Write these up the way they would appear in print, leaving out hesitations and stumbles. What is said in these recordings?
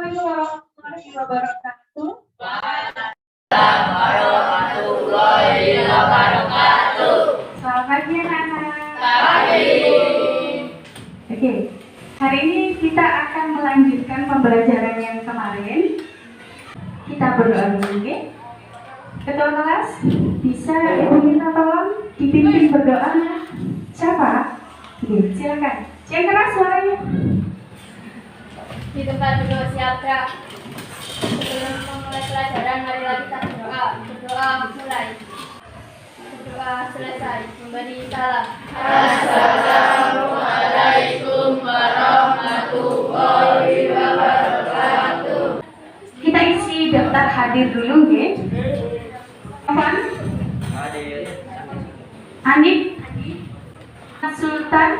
Assalamualaikum warahmatullahi wabarakatuh. Warahmatullahi wabarakatuh. Selamat pagi anak-anak. Selamat pagi. Oke, hari ini kita akan melanjutkan pembelajaran yang kemarin. Kita berdoa dulu, oke? Ketua kelas, bisa Ibu minta tolong dipimpin berdoa? Siapa? Oke, silakan. Yang keras suaranya. Di tempat duduk siap gerak. Sebelum memulai pelajaran, marilah kita berdoa. Berdoa mulai. Berdoa selesai. Memberi salam. Assalamualaikum warahmatullahi wabarakatuh. Kita isi daftar hadir dulu, oke? Apaan? Anip? Sultan?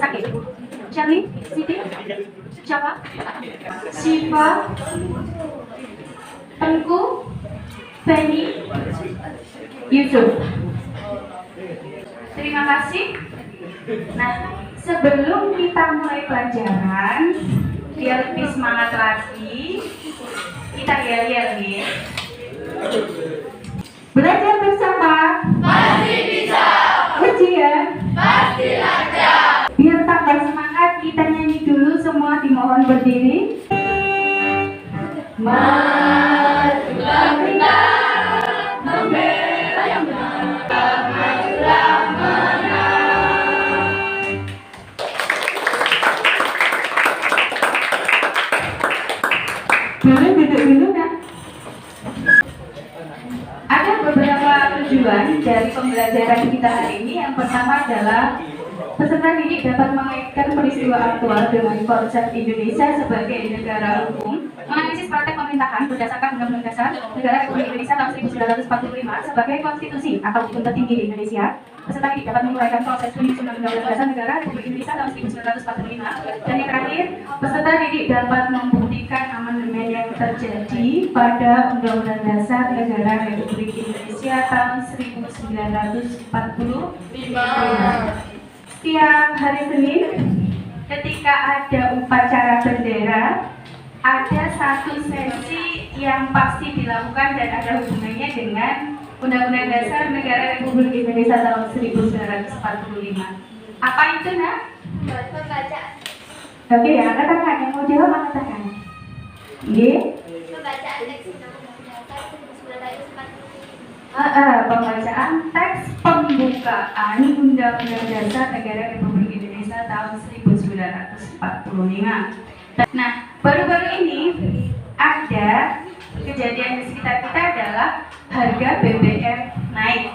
Sakit. Shani? Siti? Siapa? Siva? Tengku? Penny? Yusuf? Terima kasih. Nah, sebelum kita mulai pelajaran, biar lebih semangat lagi, kita yel-yel nih. Belajar bersama Pasti bisa. ujian. Pasti ada. Biar tambah semangat, kita nyanyi dulu semua, dimohon berdiri. Majulah kita membela yang benar. Majulah menang. Boleh duduk dulu kan? Ada beberapa tujuan dari pembelajaran kita hari ini. Yang pertama adalah peserta didik dapat mengaitkan peristiwa aktual dengan konsep Indonesia sebagai negara hukum, menganalisis praktek pemerintahan berdasarkan Undang-Undang Dasar Negara Republik Indonesia tahun 1945 sebagai konstitusi atau hukum tertinggi di Indonesia. Peserta didik dapat menguraikan proses penyusunan Undang-Undang Dasar Negara Republik Indonesia tahun 1945. Dan yang terakhir, peserta didik dapat membuktikan amandemen yang terjadi pada Undang-Undang Dasar Negara Republik Indonesia tahun 1945. Setiap hari Senin, ketika ada upacara bendera, ada satu sesi yang pasti dilakukan dan ada hubungannya dengan Undang-Undang Dasar Negara Republik Indonesia tahun 1945. Apa itu, nak? Membaca. Oke ya, angkat tangan. Yang mau jawab angkat tangan. Iya. Pembacaan teks Undang-Undang Dasar 1945. Pembacaan teks pembukaan Undang-Undang Dasar Negara Republik Indonesia tahun 1945. Nah, baru-baru ini ada kejadian di sekitar kita adalah harga BBM naik.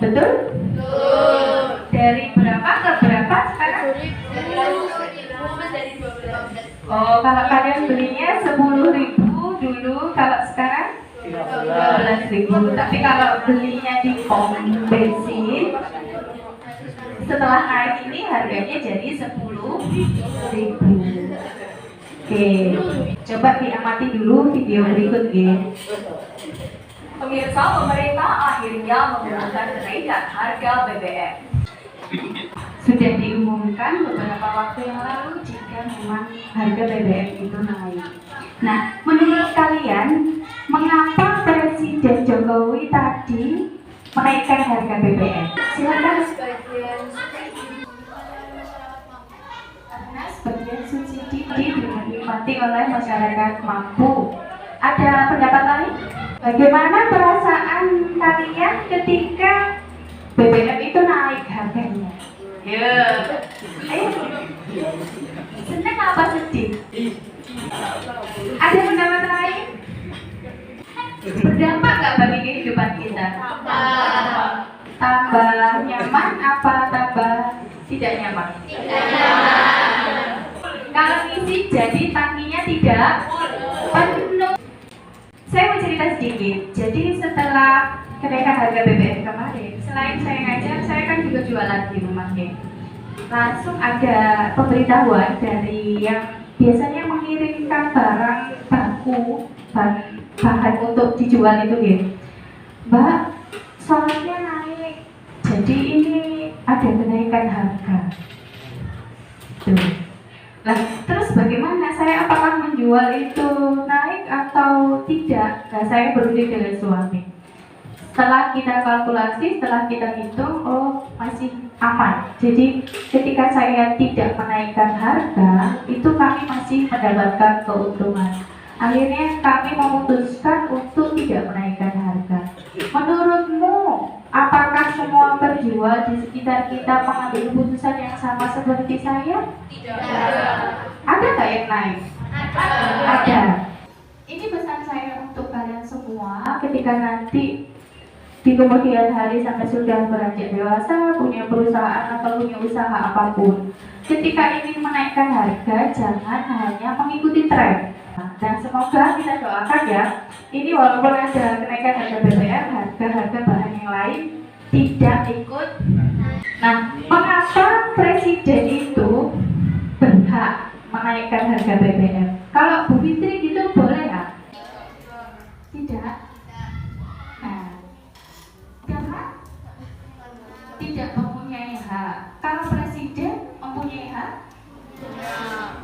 Betul? Betul. Dari berapa ke berapa sekarang? Dari 12. Oh, kalau kalian belinya 10.000 dulu, kalau sekarang 12.000. Tapi kalau belinya di pom bensin, setelah naik ini harganya jadi 10.000. Oke, coba diamati dulu video berikut ya. Pemirsa, pemerintah akhirnya mengumumkan kenaikan harga BBM. Sudah diumumkan beberapa waktu yang lalu jika memang harga BBM itu naik. Nah, menurut kalian, mengapa Presiden Jokowi tadi menaikkan harga BBM? Silakan. Karena sebagian subsidi dinikmati oleh masyarakat mampu. Ada pendapat lain? Bagaimana perasaan kalian ketika BBM itu naik harganya? Ya, ayo. Senang apa sedih? Ada pendapat lain? Berdampak nggak bagi kehidupan kita? Tambah nyaman apa tambah tidak nyaman? Kalau ngisi jadi tangkinya tidak penuh. Saya mau cerita sedikit. Jadi setelah kenaikan harga BBM kemarin, selain saya ngajar, saya kan juga jualan di rumah ya. Langsung ada pemberitahuan dari yang biasanya mengirimkan barang baku, bahan untuk dijual itu ya. Mbak, soalnya naik, jadi ini ada kenaikan harga. Tuh. Nah, terus bagaimana saya apakah menjual itu naik atau tidak? Nah, saya berundi dengan suami. Setelah kita kalkulasi, setelah kita hitung, oh masih aman. Jadi ketika saya tidak menaikkan harga, itu kami masih mendapatkan keuntungan. Akhirnya kami memutuskan untuk tidak menaikkan harga. Menurutmu, apakah semua penjual di sekitar kita mengambil keputusan yang sama seperti saya? Tidak. Ada nggak yang naik? Ada. Ada. Ini pesan saya untuk kalian semua ketika nanti di kemudian hari sampai sudah beranjak dewasa, punya perusahaan atau punya usaha apapun. Ketika ingin menaikkan harga, jangan hanya mengikuti tren. Dan semoga kita doakan ya, ini walaupun ada kenaikan harga BBM, harga-harga bahan yang lain tidak ikut. Nah, mengapa presiden itu berhak menaikkan harga BBM? Kalau Bu Fitri gitu boleh ya? Tidak. Nah, karena tidak mempunyai hak. Kalau presiden mempunyai hak?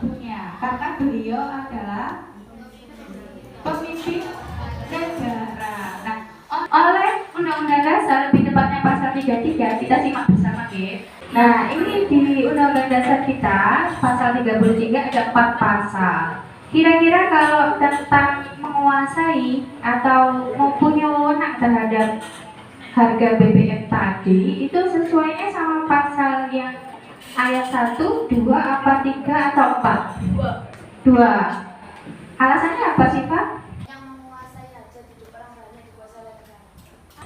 Punya. Karena beliau adalah pemimpin negara. Nah, oleh Undang-Undang Dasar, lebih tepatnya pasal 33, kita simak bersama ya. Nah, ini di Undang-Undang Dasar kita, pasal 33 ada 4 pasal. Kira-kira kalau tentang menguasai atau mempunyai wewenang terhadap harga BBM tadi, itu sesuainya sama pasal yang ayat 1, 2, apa 3 atau 4? 2. Alasannya apa sih Pak? Yang menguasai hajat hidup orang banyak dikuasai oleh negara.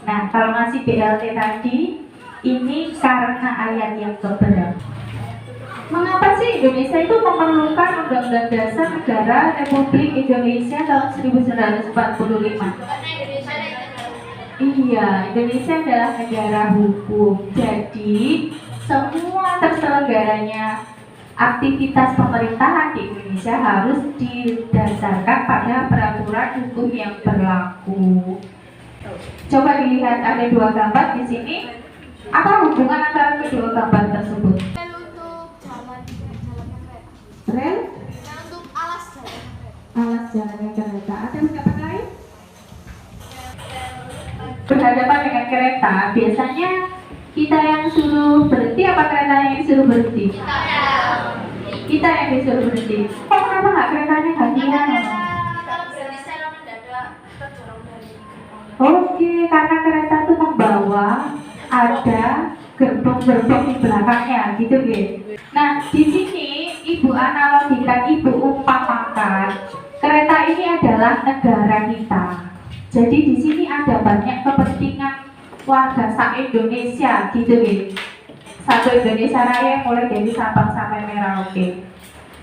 Nah, kalau ngasih BLT tadi, ini karena ayat yang keberapa? Mengapa sih Indonesia itu memerlukan Undang-Undang Dasar Negara Republik Indonesia tahun 1945? Karena Indonesia adalah negara. Iya, Indonesia adalah negara hukum. Jadi, semua terselenggaranya aktivitas pemerintahan di Indonesia harus didasarkan pada peraturan hukum yang berlaku. Coba dilihat ada 2 gambar di sini. Apa hubungan antara kedua gambar tersebut? Rel untuk jalannya kereta. Rel, Dan untuk alas jalannya kereta. alas jalannya kereta. Ada pendapat lain? Berhadapan dengan kereta, biasanya kita yang suruh berhenti apa kereta yang suruh berhenti? Kita yang disuruh berhenti. Kok kenapa nggak keretanya gantian? Kalau berhenti secara mendadak, kita dorong dari. Oke, karena kereta itu membawa ada gerbong-gerbong di belakangnya, gitu ya. Nah, di sini ibu analogikan, ibu umpamakan kereta ini adalah negara kita. Jadi di sini ada banyak kepentingan warga se-Indonesia, gitu ya. Satu Indonesia Raya mulai dari Sabang sampai Merauke.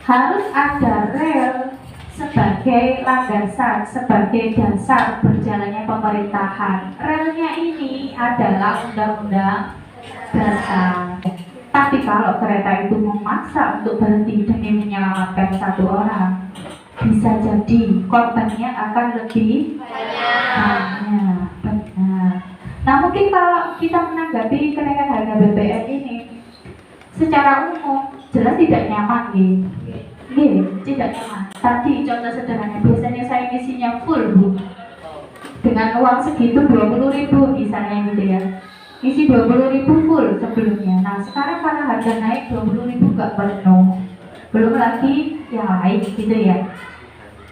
Harus ada rel sebagai landasan, sebagai dasar berjalannya pemerintahan. Relnya ini adalah Undang-Undang Dasar. Tapi kalau kereta itu memaksa untuk berhenti demi menyelamatkan satu orang, bisa jadi korbannya akan lebih banyak. Benar. Nah, mungkin kalau kita menanggapi kenaikan harga BBM ini secara umum jelas tidak nyaman gitu. Tidak nyaman. Tadi contoh sederhana, biasanya saya isinya full Bu, dengan uang segitu 20.000 misalnya gitu ya, isi 20.000 full sebelumnya. Nah sekarang karena harga naik 20.000 nggak penuh, belum lagi yang lain gitu ya.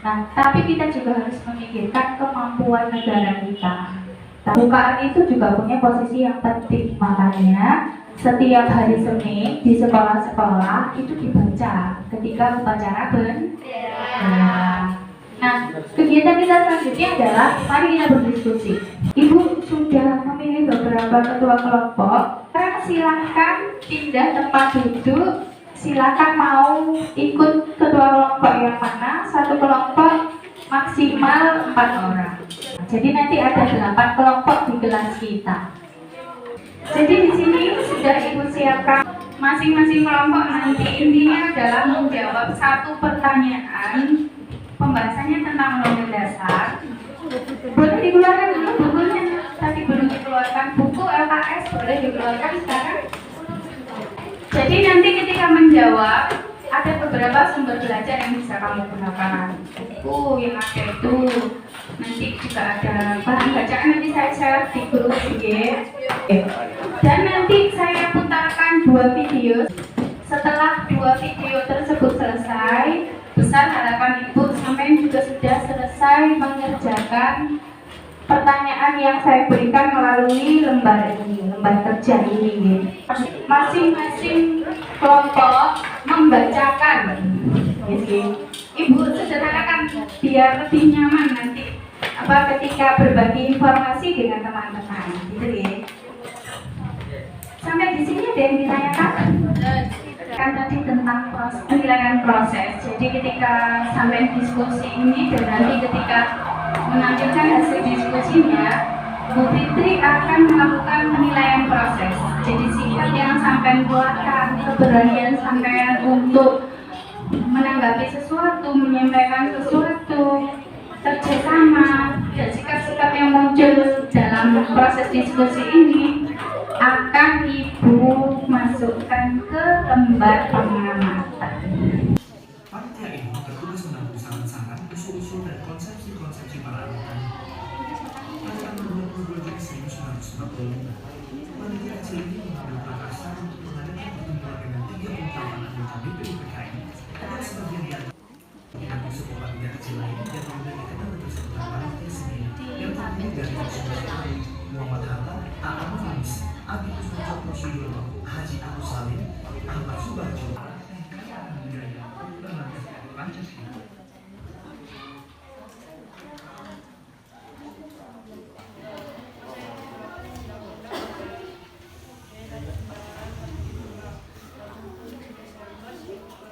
Nah tapi kita juga harus memikirkan kemampuan negara kita. Pembukaan itu juga punya posisi yang penting, makanya setiap hari Senin di sekolah-sekolah itu dibaca ketika upacara bendera. Nah, kegiatan kita selanjutnya adalah mari kita berdiskusi. Ibu sudah memilih beberapa ketua kelompok. Sekarang silahkan pindah tempat duduk. Silahkan mau ikut ketua kelompok yang mana. Satu kelompok maksimal 4 orang. Jadi nanti ada 8 kelompok di kelas kita. Jadi di sini sudah Ibu siapkan masing-masing kelompok, nanti intinya adalah menjawab satu pertanyaan. Pembahasannya tentang Undang-Undang Dasar. Boleh dikeluarkan dulu bukunya. Tadi belum dikeluarkan buku LKS, boleh dikeluarkan sekarang. Jadi nanti ketika menjawab ada beberapa sumber belajar yang bisa kamu gunakan. Buku yang ada itu, nanti juga ada bahan bacaan nanti saya share di grup juga. Dan nanti saya putarkan 2 video. Setelah 2 video tersebut selesai, besar harapan ibu sampai juga sudah selesai mengerjakan pertanyaan yang saya berikan melalui lembar ini, lembar kerja ini. Masing-masing kelompok membacakan. Ibu sederhanakan biar lebih nyaman nanti ketika berbagi informasi dengan teman-teman, gitu ya. Sampai di sini ada yang ditanyakan? Kan tadi tentang penilaian proses. Jadi ketika sampai diskusi ini dan nanti ketika menampilkan hasil diskusinya, Bu Fitri akan melakukan penilaian proses. Jadi sikap yang sampai keluarkan, keberanian sampai untuk menanggapi sesuatu, menyampaikan sesuatu, kerjasama, dan sikap-sikap yang muncul dalam proses diskusi ini akan Ibu masukkan ke lembar pengamatan. Panitia ini bertugas menampung saran-saran, usul-usul dan konsepsi-konsepsi para anggota. Pada tanggal 22 Juli 1945, panitia kecil ini mengambil prakarsa untuk mengadakan pertemuan dengan 38 anggota BPUPKI dan sebagian yang di sebuah panitia kecil lain yang memiliki keterangan tersebut panitia sendiri yang terdiri dari Rasulullah Muhammad Hatta, A'am Fanis, Abi Usman Prosidurno, Haji Agus Salim, Ahmad Subarjo.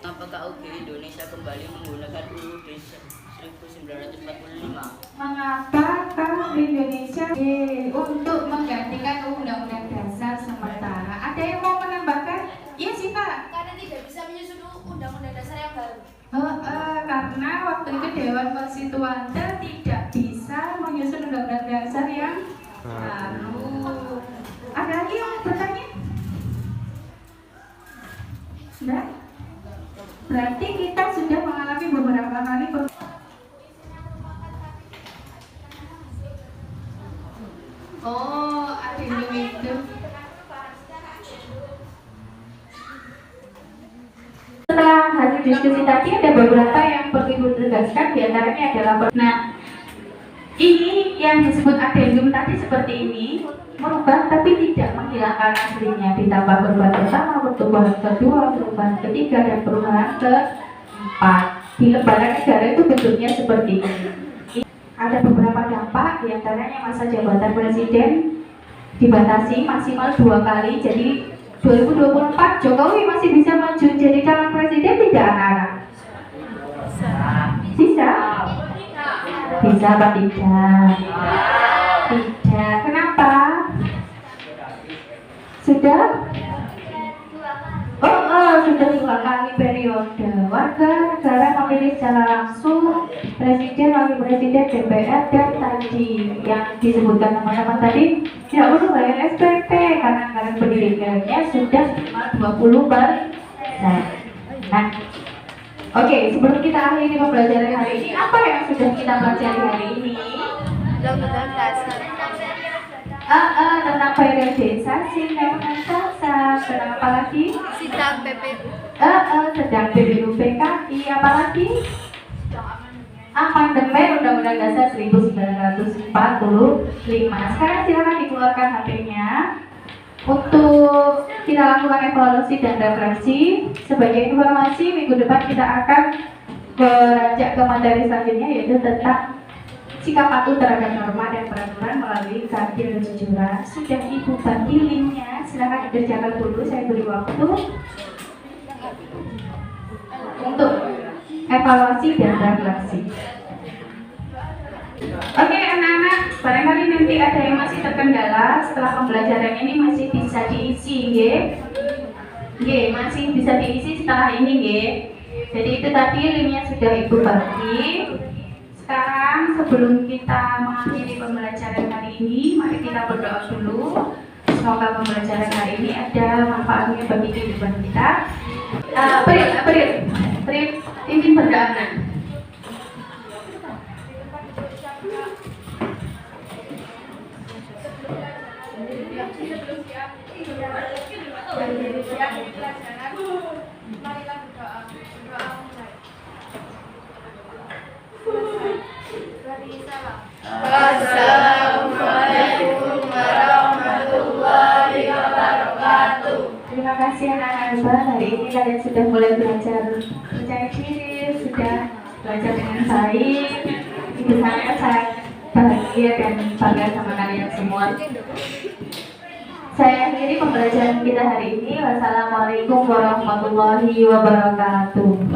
Apakah UGI Indonesia kembali menggunakan UUD 1945? Mengapa Indonesia untuk menggantikan Undang-Undang Dasar sementara? Ada yang mau menambahkan? Iya sih Pak. Karena tidak bisa menyusun undang-undang dasar yang baru. Karena waktu itu Dewan Konstituante tidak bisa menyusun Undang-Undang Dasar yang baru. Ada lagi yang bertanya? Sudah? Berarti kita sudah mengalami beberapa kali addendum itu. Setelah hasil diskusi tadi ada beberapa yang perlu Ibu tegaskan, diantaranya adalah ini yang disebut addendum tadi seperti ini, merubah tapi tidak menghilangkan aslinya, ditambah perubahan pertama, perubahan kedua, perubahan ketiga, dan perubahan keempat. Di lembaran negara itu bentuknya seperti ini. Ada beberapa dampak, diantaranya masa jabatan presiden dibatasi maksimal 2 kali. Jadi 2024 Jokowi masih bisa maju jadi calon presiden tidak anak-anak? Bisa? Bisa apa tidak? Tidak. Kenapa? Sudah? Sudah 2 kali periode. Warga negara memilih secara langsung presiden, wakil presiden, DPR, dan tadi yang disebutkan teman-teman tadi tidak perlu bayar SPP karena anggaran pendidikannya sudah 20%. Nah, oke, sebelum kita akhiri pembelajaran hari ini, apa yang sudah kita pelajari hari ini? Undang-undang dasar. Tentang periodisasi, undang-undang dasar, tentang apa lagi? Sidang PPU. Sedang BPUPKI, apa lagi? Amandemen Undang-Undang Dasar 1945. Sekarang silakan dikeluarkan HP-nya untuk kita lakukan evaluasi dan refleksi. Sebagai informasi, minggu depan kita akan beranjak ke materi selanjutnya, yaitu tentang sikap patuh terhadap norma dan peraturan melalui Kartil kejujuran. Sudah Ibu bagi linknya, silakan dikerjakan dulu. Saya beri waktu untuk evaluasi dan refleksi. Oke anak-anak, barangkali nanti ada yang masih terkendala setelah pembelajaran ini masih bisa diisi, masih bisa diisi setelah ini, Jadi itu tadi linknya sudah Ibu bagi. Sekarang sebelum kita mengakhiri pembelajaran hari ini, mari kita berdoa dulu. Semoga pembelajaran hari ini ada manfaatnya bagi kehidupan kita. April. Pimpin berdoa. Marilah berdoa. Berdoa mulai. Beri salam. Assalamualaikum warahmatullahi wabarakatuh. Terima kasih anak-anak. Hari ini kalian sudah mulai belajar percaya diri, sudah belajar dengan baik. Ibu saya sangat bahagia dan bangga sama kalian semua. Saya akhiri pembelajaran kita hari ini. Wassalamualaikum warahmatullahi wabarakatuh.